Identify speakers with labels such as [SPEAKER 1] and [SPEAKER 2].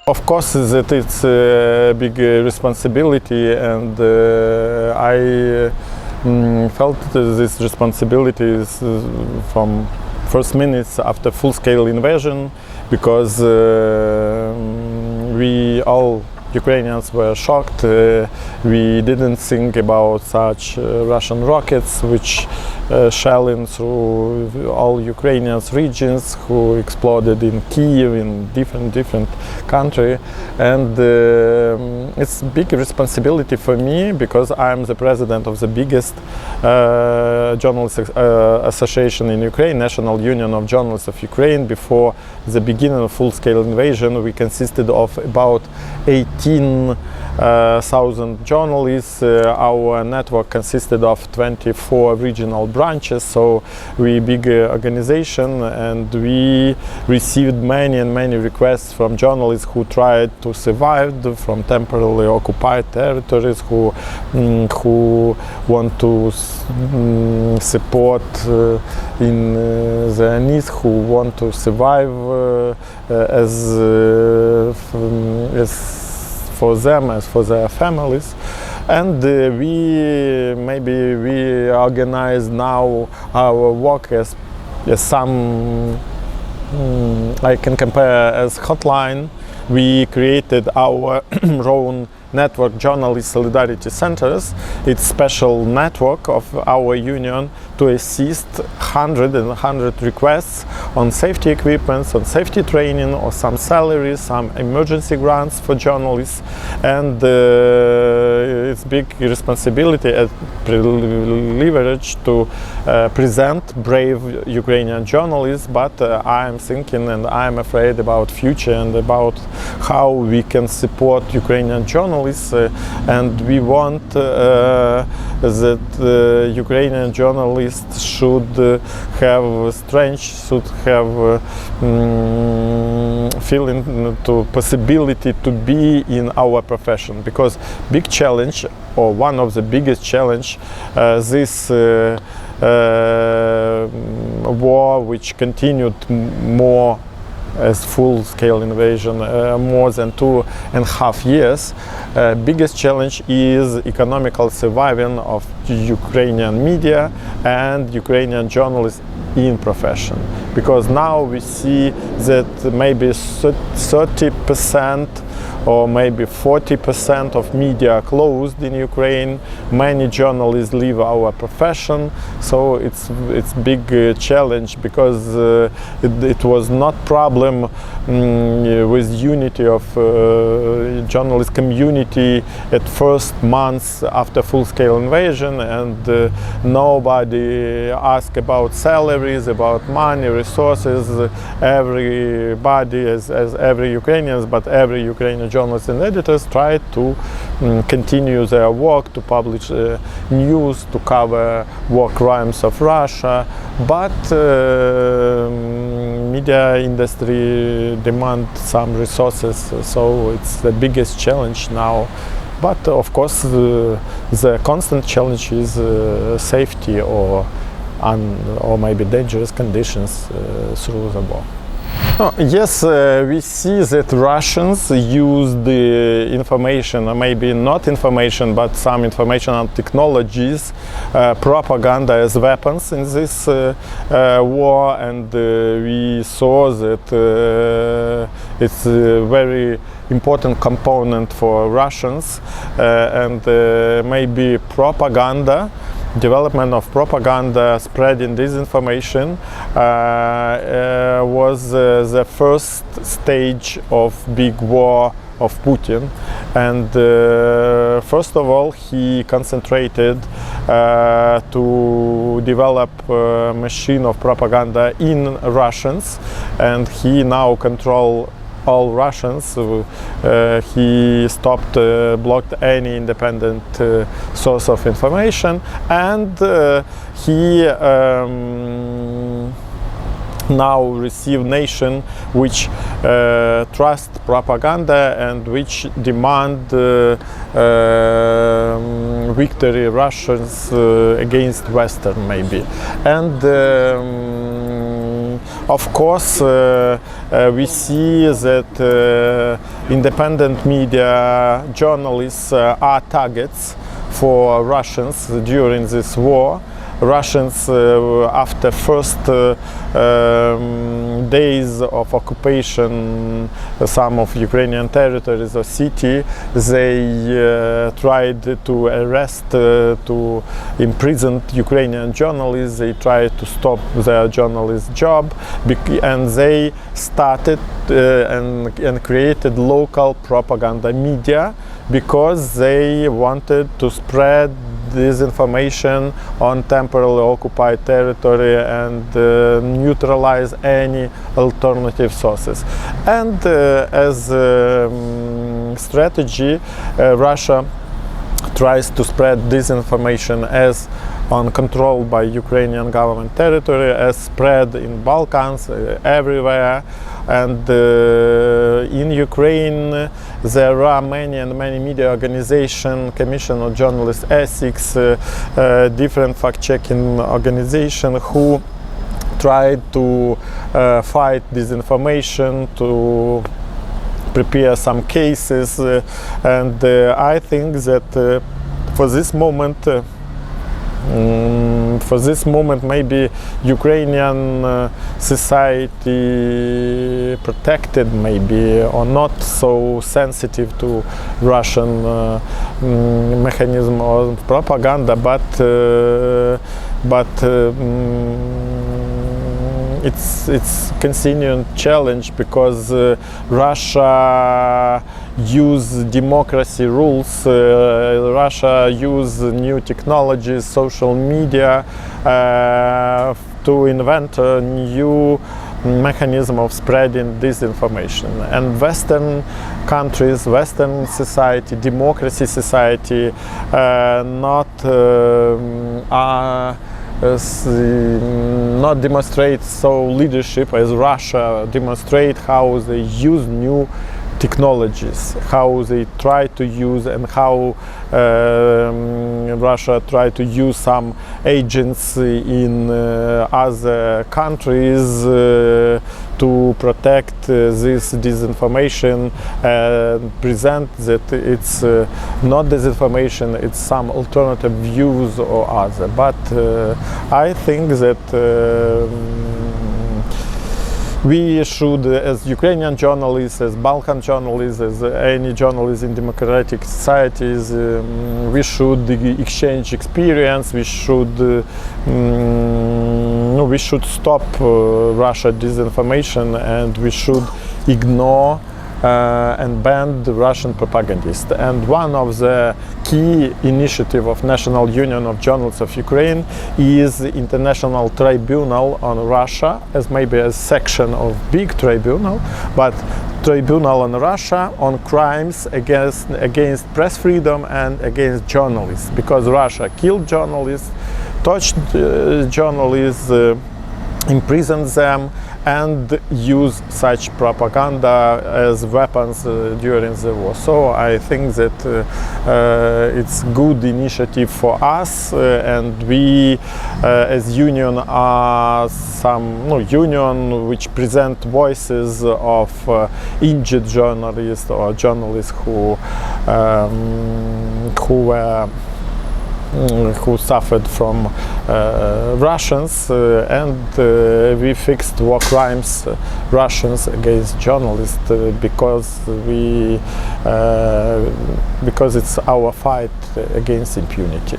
[SPEAKER 1] Of course, that it's a big responsibility, and I felt this responsibility from first minutes after full-scale invasion, because we all Ukrainians were shocked. We didn't think about such Russian rockets which shelling through all Ukrainians regions, who exploded in Kiev, in different country, and it's big responsibility for me, because I'm the president of the biggest journalist association in Ukraine, National Union of Journalists of Ukraine. Before the beginning of full-scale invasion, we consisted of about 18,000 journalists. Our network consisted of 24 regional branches, so we big organization, and we received many requests from journalists who tried to survive from temporarily occupied territories, who want to support in their needs, who want to survive as for them, as for their families. And we organize now our work as some I can compare as hotline. We created our own network, Journalist Solidarity Centers. It's special network of our union to assist 100 requests on safety equipment, on safety training, or some salaries, some emergency grants for journalists. And it's big responsibility and privilege to present brave Ukrainian journalists, but I'm thinking and I'm afraid about future and about how we can support Ukrainian journalists, and we want that Ukrainian journalists should have strength, should have feeling to possibility to be in our profession, because big challenge, or one of the biggest challenge, this war which continued more as full-scale invasion, more than 2.5 years. Biggest challenge is economical surviving of Ukrainian media and Ukrainian journalists in profession, because now we see that maybe 30% or maybe 40% of media closed in Ukraine. Many journalists leave our profession, so it's big challenge, because it was not problem with unity of journalist community at first months after full-scale invasion, and nobody asked about salaries, about money, resources. Everybody, as every Ukrainians, but every Ukrainian journalists and editors tried to continue their work, to publish news, to cover war crimes of Russia, but media industry demand some resources, so it's the biggest challenge now. But of course the constant challenge is safety or maybe dangerous conditions through the war. Yes, we see that Russians use the information, or maybe not information, but some information and technologies, propaganda as weapons in this war, and we saw that it's a very important component for Russians, and maybe propaganda, development of propaganda, spreading disinformation was the first stage of big war of Putin. And first of all, he concentrated to develop a machine of propaganda in Russians, and he now controls all Russians. He stopped, blocked any independent source of information, and he now receive nation which trust propaganda and which demand victory Russians against Western maybe. And Of course, we see that independent media journalists are targets for Russians during this war. Russians, after first days of occupation, some of Ukrainian territories or city, they tried to arrest, to imprison Ukrainian journalists. They tried to stop their journalist job, and they started and created local propaganda media because they wanted to spread this information on temporarily occupied territory and neutralize any alternative sources. And as a strategy, Russia tries to spread disinformation as uncontrolled by Ukrainian government territory, as spread in Balkans, everywhere. And in Ukraine there are many media organizations, Commission on Journalist Ethics, different fact-checking organizations who try to fight disinformation, to prepare some cases, and I think that for this moment maybe Ukrainian society protected maybe or not so sensitive to Russian mechanism of propaganda, but it's continuing challenge because Russia use democracy rules, Russia use new technologies, social media to invent a new mechanism of spreading disinformation. And Western countries, Western society, democracy society not demonstrate so leadership as Russia demonstrate, how they use new technologies, how they try to use, and how Russia try to use some agents in other countries to protect this disinformation and present that it's not disinformation, it's some alternative views or other. But I think that we should, as Ukrainian journalists, as Balkan journalists, as any journalists in democratic societies, we should exchange experience. We should stop Russia disinformation, and we should ignore and ban the Russian propagandists. And one of the key initiatives of National Union of Journalists of Ukraine is the International Tribunal on Russia, as maybe a section of big tribunal, but tribunal on Russia on crimes against press freedom and against journalists, because Russia killed journalists, tortured journalists, imprisoned them, and use such propaganda as weapons during the war. So I think that it's good initiative for us, and we as union are union which present voices of injured journalists or journalists who suffered from Russians, and we fixed war crimes Russians against journalists because it's our fight against impunity.